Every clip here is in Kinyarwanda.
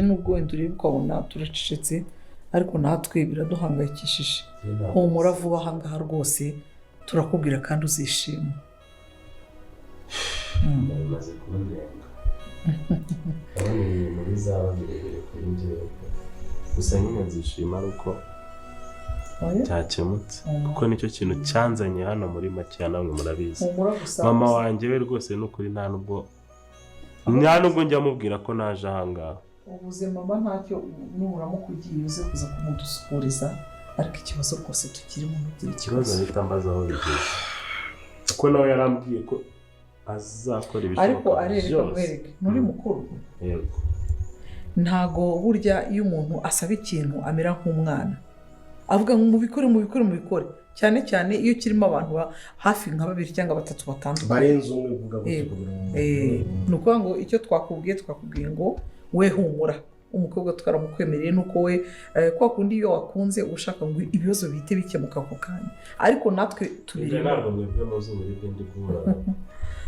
nubwo wenda ureba ukabona turacecetse ariko natwe biraduhangayikishije. Humura vuba aha ngaha rwose turakubwira kandi uzishima. Bimaze kundenga. Abana ibintu bizaba birebire kuri njyewe. Gusa nyine nzishima ariko cyakemutse kuko nicyo kintu cyanzanye hano muri make namwe murabizi. Mama wanjye we rwose n'ukuri nta nubwo njya mubwira ko naje aha ngaha. Ubuze mama ntacyo numuramuka ugiye uze kuza kumudusukuriza ariko ikibazo rwose tukiri mu ntoki. Ikibazo nitambaza aho bigeze kuko nawe yarambwiye ko azakora ibishoboka ariko arereka mwereke muri mukuru. Yego. Ntago burya iyo umuntu asaba ikintu amera nk'umwana avuga ngo mubikore cyane cyane iyo kirimo abantu hafi nka 2 cyangwa 3 batandukanye barenze umwe uvuga gutyo. Nuko ngo icyo twakubwiye ngo we humura umukobwa twaramukwemereye nuko we kwa kundi iyo wakunze ushaka ngo ibibazo bihite bikemuka ako kanya ariko natwe tubiri ntabwo mwebwe muzi muri bindi kubura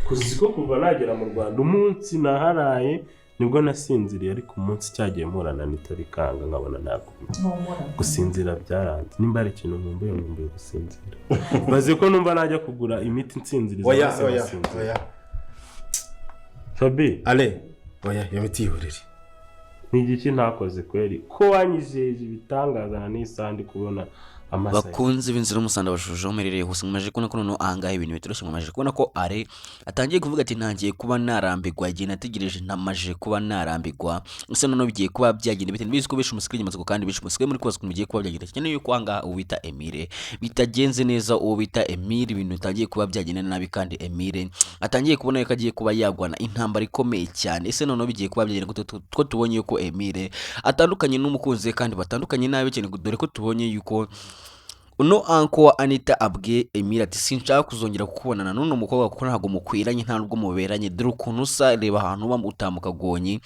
kuziko kuva nagera mu Rwanda umunsi naharaye nibwo nasinziriye ariko umunsi cyagiye murana nitabikanga nkabona ntabwo gusinzira byaranze nimba ari ikintu nkumbuye gusinzira baze ko numva najya kugura imiti nsinziriza oya Fabi oya yamiti yurire n'igiki ntakoze kweri ko wanyijeje ibitangazana n'isandi kubona amasaha bakunze b'inzira umusanda bashujeho merereye hose mumaje kubona ko none ahangahe ibintu bitoroshye mumaje kubona ko are atangiye kuvuga ati ntangiye kuba narambigwa igihe nategereje ntamaje kuba narambigwa ese none bigiye kuba byagenda bite bizi ko bishe umusikiri maze kandi bishe umusikiri muri kwaza kumigiye kuba byagenda cyane yuko ahangaha ubita Emile bitagenze neza uwo bita Emile ibintu bitangiye kuba byagenda nabi kandi Emile atangiye kubona ko agiye kuba yagwana intambara ikomeye cyane ese none bigiye kuba byagenda ko tubonye ko Emile atandukanye n'umukunzi kandi batandukanye nabi cyane dore ko tubonye yuko uno anko wa Anita abwe Emile ati sinshaka kuzongera kukubonana n'uno mukobwa kuko ntago mukwiranye nta nubwo muberanye dore ukuntu usa reba ahantu utamuka gonyi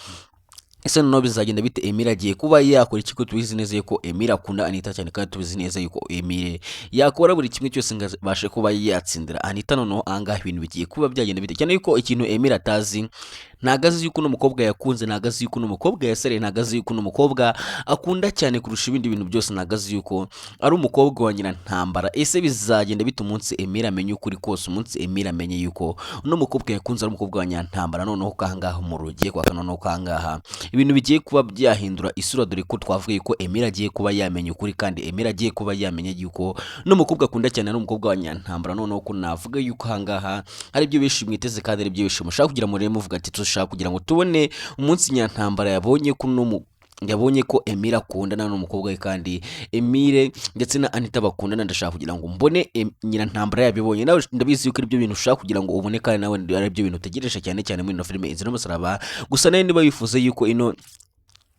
ese none bizagenda bite Emile agiye kuba yakora ikiko tubizi neza yuko Emile akunda Anita cyane kandi tubizi neza yuko Emile yakora buri kimwe cyose ngabashe kuba yatsindira Anita none ahangaha ibintu bigiye kuba byagenda bite cyane yuko ikintu Emile atazi nagazi yuko n'umukobwa yakunze nagazi yuko n'umukobwa yasare nagazi yuko n'umukobwa akunda cyane kurusha ibindi bintu byose nagazi yuko ari umukobwa wa nyina ntambara ese bizagenda bite umunsi Emile amenye ukuri kose umunsi Emile amenye yuko uno mukobwa yakunze ari umukobwa wa nyina ntambara noneho kangaha mu rugiye kwa noneho kangaha ibintu bigiye kuba byahindura isura dore ko twavuga yuko Emile agiye kuba yamenye ukuri kandi Emile agiye kuba yamenye yuko n'umukobwa akunda cyane ari umukobwa wa nyina ntambara noneho ko navuga yuko hangaha hari ibyo bishimwiteze kandi ari ibyo bishimo shaka kugira muri muvuga ati shaka kugira ngo tubone umunsi nyantambara yabonye ko Emile akundana n'umukobwa we kandi Emile ndetse na Anita bakundana ndashaka kugira ngo mbone nyirantambara yabibonye nawe ndabizi yuko ibyo bintu ushaka kugira ngo ubone kandi nawe ari byo bintu utegereje cyane cyane muri no filime Inzira y'umusaraba gusa nayo niba wifuza yuko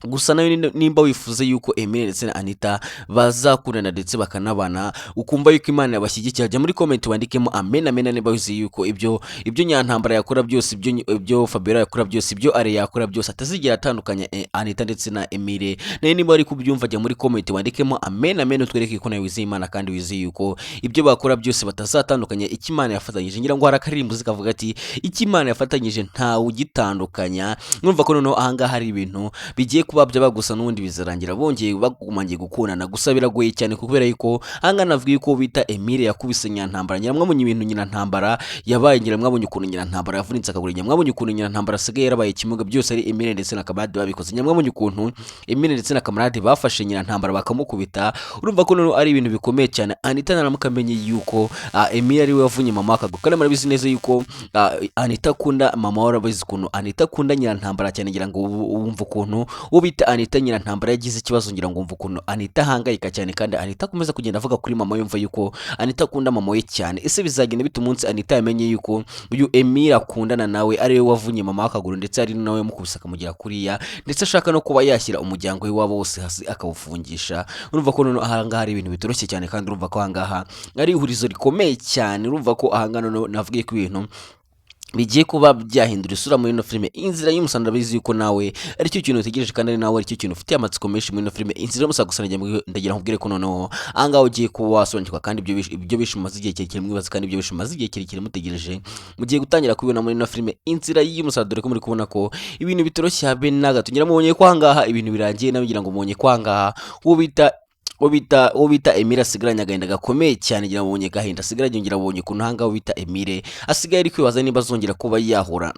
gusa nayo nimba wifuza yuko Emile ndetse na Anita bazakundana ndetse bakanabana ukumva yuko Imana yabashyigikira jya muri comment wandikemo amen niba wizi yuko ibyo nyantambara yakora byose ibyo Fabiola yakora byose ibyo Are yakora byose atazigera atandukanya Anita ndetse na Emile nayo niba ari kubyumva jya muri comment wandikemo amen utwereke ko nayo wizi Imana kandi wizi yuko ibyo bakora byose batazatandukanya Imana yafatanyije ngira ngo harakarimbuzi kavuga ati Imana yafatanyije nta ugitandukanya numva ko noneho ahangaha hari ibintu bigiye kuba byaba gusa n'ubundi bizarangira bongeye bagumangiye gukundana gusa biragoye cyane kubera yuko hanga navuga yuko bita Emile yakubise nyantambara nyiramwabonye ibintu nyirantambara yabaye nyiramwabonye ukuntu nyirantambara yavunitse akaguru nyiramwabonye ukuntu nyirantambara asigaye yarabaye kimuga byose ari Emile ndetse na Kamarade babikoze nyiramwabonye ukuntu Emile ndetse na Kamarade bafashe nyirantambara bakamukubita urumva ko none ari ibintu bikomeye cyane Anita naramukamenye yuko Emile ari we wavunye mama akaguru kandi murabizi neza yuko Anita akunda mama warabizi ukuntu Anita akunda nyirantambara cyane ngira ngo wumva ukuntu bita Anita nyirantambara yagize ikibazo ngira ngo umva ukuntu Anita hangayika cyane kandi Anita akomeza kugenda avuga kuri mama yumva yuko Anita akunda mama we cyane ese bizagenda bite umunsi Anita yamenye yuko uyu Emile akundana nawe ari we wavunye mama akaguru ndetse ari nawe mukubisa akamugira kuriya ndetse ashaka no kuba yashyira umuryango we wabo wose hasi akawufungisha urumva ko none ahangaha hari ibintu bitoroshye cyane kandi urumva ko ahangaha ari ihurizo rikomeye cyane urumva ko ahangaha navugiye ko ibintu bigiye kuba byahindura isura muri ino filime inzira y'umusana. Ndabizi yuko nawe aricyo kintu utegereje kandi ari nawe aricyo kintu ufitiye amatsiko menshi muri ino filime inzira y'umusana. Gusa ndagira nkubwire ko noneho ahangaha ugiye kuba wasobanukirwa kandi ibyo bishi mumaze igihe kirekire mwibaza kandi ibyo bishi mumaze igihe kirekire mutegereje mugiye gutangira kubibona muri ino filime inzira y'umusana, dore ko muri kubona ko ibintu bitoroshye habe na gato. ngira mubonye ko ahangaha ibintu birangiye, nabigira ngo mubonye ko ahangaha uwo bita Emile asigaranye agahinda gakomeye cyane. ngira mubonye gahinda asigaranye, ngira mubonye ukuntu ahangaha bita Emile asigaye ari kwibaza niba azongera kuba yahura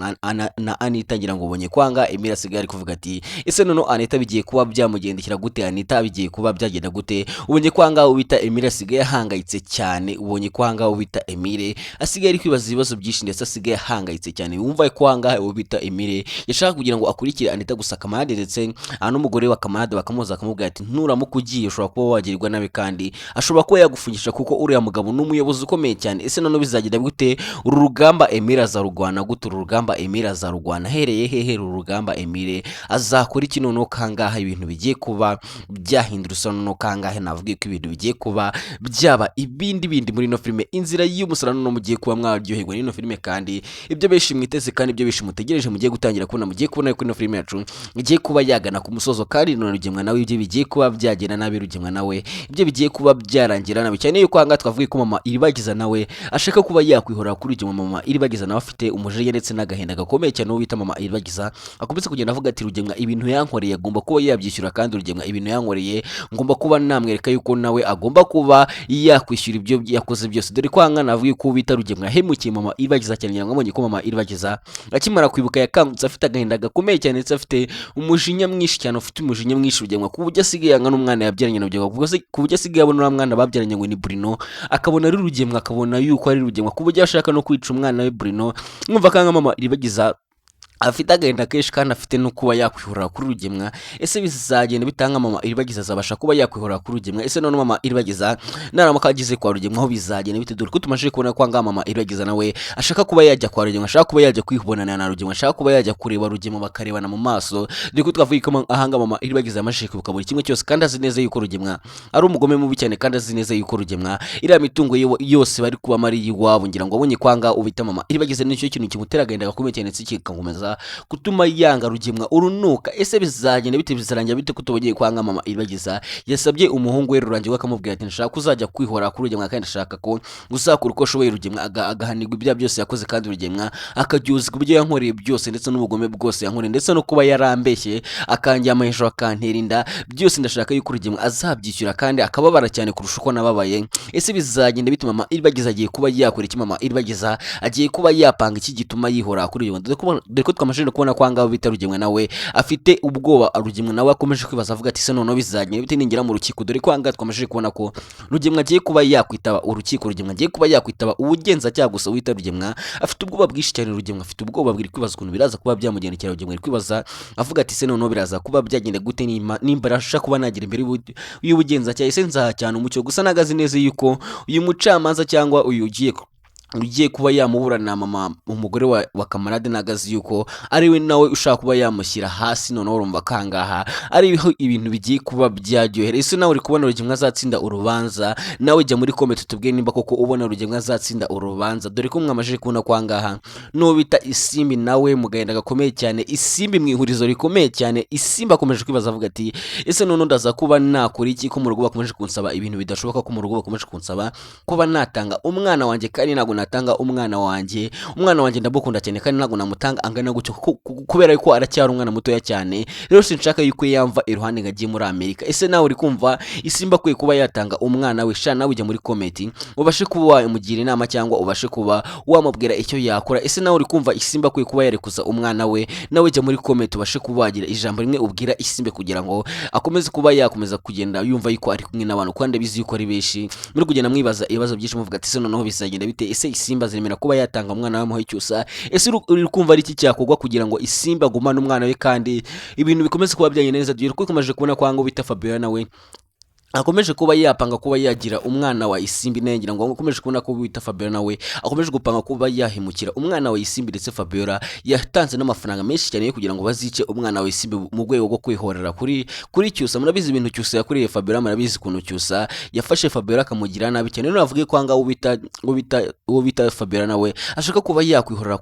na Anita. ngira ngo mubonye ko ahangaha Emile asigaye ari kuvuga ati ese noneho Anita bigiye kuba byamugendekera gute, Anita bigiye kuba byagenda gute. ubonye ko ahangaha bita Emile asigaye ahangayitse cyane, ubonye ko ahangaha bita Emile asigaye ari kwibaza ibibazo byinshi ndetse asigaye ahangayitse cyane. wumva ko ahangaha bita Emile yashaka kugira ngo akurikire Anita gusa Kamarade ndetse n'umugore wa Kamarade bakamuza bakamubwira ati nturamuka ugiye ushobora kuba wagirirwa nabi kandi ashobora kuba yagufungisha kuko uriya mugabo ni umuyobozi ukomeye cyane. ese none bizagenda gute uru rugamba Emile azarugwana gute, uru rugamba Emile azarugwana hereye hehe, uru rugamba Emile azakora iki noneho kangaha ibintu bigiye kuba byahindura isura noneho kangahe. navuga ko ibintu bigiye kuba byaba ibindi muri ino filime inzira y'umusara noneho mugiye kuba mwaryoherwa n'ino filime kandi ibyo benshi mwiteze kandi ibyo benshi mutegereje mugiye gutangira kubona, mugiye kubona ko ino filime yacu igiye kuba yagana ku musozo kandi none rugemwa nawe ibyo bigiye kuba byagenda nabi, rugemwa nawe ibyo bigiye kuba byarangira nabi cyane. yuko ahangaha twavuga ko mama Iribagiza nawe ashaka kuba yakwihora kuri rugemwa. mama Iribagiza nawe afite umujinya ndetse n'agahinda gakomeye cyane uwo bita mama Iribagiza akomeza kugenda avuga ati rugemwa ibintu yankoreye agomba kuba yabyishyura kandi rugemwa ibintu yankoreye ngomba kuba namwereka yuko nawe agomba kuba yakwishyura ibyo yakoze byose. dore ko ahangaha navuga ko bita rugemwa hemukiye mama Iribagiza cyane. ngira ngo mubonye ko mama Iribagiza akimara kwibuka yakangutse afite agahinda gakomeye cyane ndetse afite umujinya mwinshi cyane, ufite umujinya mwinshi rugemwa ku buryo asigaye yanga n'umwana yabyaranye na rugemwa, ku buryo asigaye abona umwana babyaranye ngo ni Bruno akabona ari rugemwa, akabona yuko ari rugemwa ku buryo ashaka no kwica umwana we Bruno. mwumva kanga mama Iribagiza afite agahinda kenshi kandi afite no kuba yakwihorera kuri rugemwa. ese bizagenda bitanga mama Iribagiza azabasha kuba yakwihorera kuri rugemwa? ese none mama Iribagiza naramuka agize kwa rugemwa aho bizagenda bite? dore ko tumaje kubona ko anga mama Iribagiza nawe ashaka kuba yajya kwa rugemwa, ashaka kuba yajya kwibonana na rugemwa, ashaka kuba yajya kureba rugemwa bakarebana mu maso. dore ko twavuga ko ahanga mama Iribagiza amaje kwibuka buri kimwe cyose kandi azi neza yuko rugemwa ari umugome mubi cyane kandi azi neza yuko rugemwa iriya mitungo yose bari kuba mari iwabo. ngira ngo abonye kwanga ubita mama Iribagiza nicyo kintu kimutera agahinda gakomeye cyane ndetse kigakomeza kutuma yanga rugemwa urunuka. ese bizagenda bite, bizarangira bite kutubogeye kwanga mama Iribagiza yasabye umuhungu we Rurangiwe akamubwira ati nshaka kuzajya kwihora kuri rugemwa kandi ndashaka ko uzakora uko ashoboye rugemwa agahanirwa ibya byose yakoze kandi rugemwa akabyuza ku byo yankoreye byose ndetse n'ubugome bwose yankoreye ndetse no kuba yarambeshye akanjyama hejuru akantera inda byose. ndashaka yuko rugemwa azabyishyura kandi akababara cyane kurusha uko nababaye. ese bizagenda bite mama Iribagiza agiye kuba yakora iki, mama Iribagiza agiye kuba yapanga iki gituma yihora kuri rugemwa? dore ko twamashije kubona kwanga bita rugemwa nawe afite ubwoba. rugemwa nawe akomeje kwibaza avuga ati se noneho bizagenda bite ningira mu rukiko? dore ko ahangaha twamashije kubona ko rugemwa agiye kuba yakwitaba urukiko, rugemwa agiye kuba yakwitaba ubugenzacyaha gusa wita rugemwa afite ubwoba bwinshi cyane. rugemwa afite ubwoba bwiri kwibaza ukuntu biraza kuba byamugendekera. rugemwa ari kwibaza avuga ati se noneho biraza kuba byagenda gute nimba arashaka kuba nagira imbere y'ubugenzacyaha? ese nzaha cyane umucyo gusa nagazi neza yuko uyu mucamanza cyangwa uyu ugiye kuba yamuburana mama umugore wa Kamarade nagazi yuko ari we nawe ushaka kuba yamushyira hasi. noneho urumva kangaha ari ibintu bigiye kuba byaryohera. ese nawe uri kubona rugemwa azatsinda urubanza? nawe jya muri comment tubwire nimba koko ubona rugemwa azatsinda urubanza. dore ko mwamajije kubona kwangaha no bita Isimbi nawe mugahenda gakomeye cyane, Isimbi mu ihurizo rikomeye cyane. Isimbi akomeje kwibaza avuga ati ese none ndaza kuba nakora iki ko mu rugo bakomeje kunsaba ibintu bidashoboka, ko mu rugo bakomeje kunsaba kuba natanga umwana wanjye kandi ntabwo natanga umwana wanjye ndamukunda cyane kandi ntabwo namutanga angana gutyo kubera yuko aracyari umwana mutoya cyane. rero sinshaka yuko yamva iruhande ngagiye muri Amerika. ese nawe uri kumva Isimbi akwiye kuba yatanga umwana we? sha nawe ujya muri comment ubashe kuba wamugira inama cyangwa ubashe kuba wamubwira icyo yakora. ese nawe uri kumva Isimbi akwiye kuba yarekuza umwana we? nawe ujya muri comment ubashe kuba wagira ijambo rimwe ubwira Isimbi kugira ngo akomeze kuba yakomeza kugenda yumva yuko ari kumwe n'abantu kandi bizi yuko ari benshi muri kugenda mwibaza ibibazo byinshi muvuga ati se noneho bizagenda bite? ese Isimbi azemera kuba yatanga umwana we muhe cyusa? ese uri kumva ari iki cyakorwa kugira ngo Isimbi agumane umwana we kandi ibintu bikomeze kuba byanye neza? dore ko ikomeje kubona kwanga bita Fabiola nawe akomeje kuba yapanga kuba yagira umwana wa Isimbi nengira ngo akomeje kubona ko bita Fabiola nawe akomeje gupanga kuba yahemukira umwana wa Isimbi ndetse Fabiola yatanze n'amafaranga menshi cyane kugira ngo bazice umwana wa Isimbi mu rwego rwo kwihorera kuri Cyusa. Murabizi ibintu Cyusa yakoreye Fabiola, murabizi kuntu Cyusa yafashe Fabiola akamugira nabi cyane. None avuge ko anga ubita Fabiola nawe ashaka kuba yakwihorera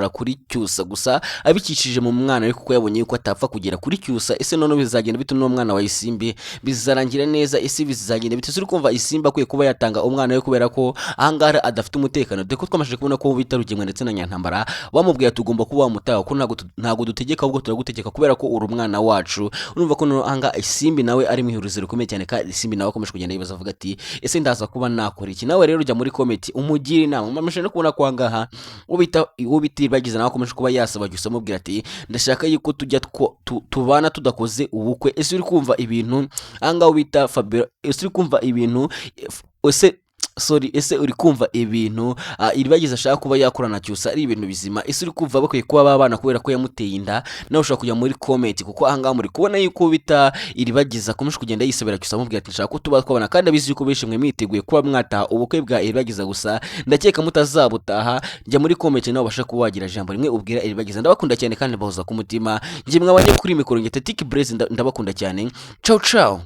kuri Cyusa gusa abikishije mu mwana ariko kuko yabonye yuko atapfa kugera kuri Cyusa. Ese none bizagenda bituma umwana wa Isimbi bizarangira neza? Ese bizagenda bite? Suri kumva Isimbi akwiye kuba yatanga umwana we kubera ko ahangara adafite umutekano, dore ko twamashije kubona ko bita Rugemwe ndetse na Nyantambara bamubwiye tugomba kuba wamutaha ko ntago dutegeka, ahubwo turagutegeka kubera ko uri umwana wacu. Urumva ko anga Isimbi nawe ari mu ihurizo rikomeye cyane, kandi Isimbi nawe akomeje kugenda yibaza avuga ati ese ndaza kuba nakora iki? Nawe rero ujya muri comment umugire inama. Mwamashije no kubona kwa ngaha ubita bagize nawe akomeje kuba yasaba Cyusa amubwira ati ndashaka yuko tujya tubana tudakoze ubukwe. Ese uri kumva ibintu anga ubita Fabiola? Ese uri kumva ibintu ese uri kumva ibintu iribagiza ashaka kuba yakorana Cyusa ari ibintu bizima? Ese uri kumva bakwiye kuba babana kubera ko yamuteye inda? Nawe ushaka kujya muri comment, kuko ahangaha muri kubona yuko bita iribagiza akomeje kugenda yisabira Cyusa amubwira ati nshaka ko tuba twabana, kandi abizi yuko benshi mwe mwiteguye kuba mwataha ubukwe bwa iribagiza, gusa ndakeka mutazabutaha. Njya muri comment nawe ubasha kuba wagira jambo rimwe ubwira iribagiza. Ndabakunda cyane kandi bahoza ku mutima. Njye mwabanye kuri mikoro ngete Tiki Blaze, ndabakunda cyane. Ciao ciao.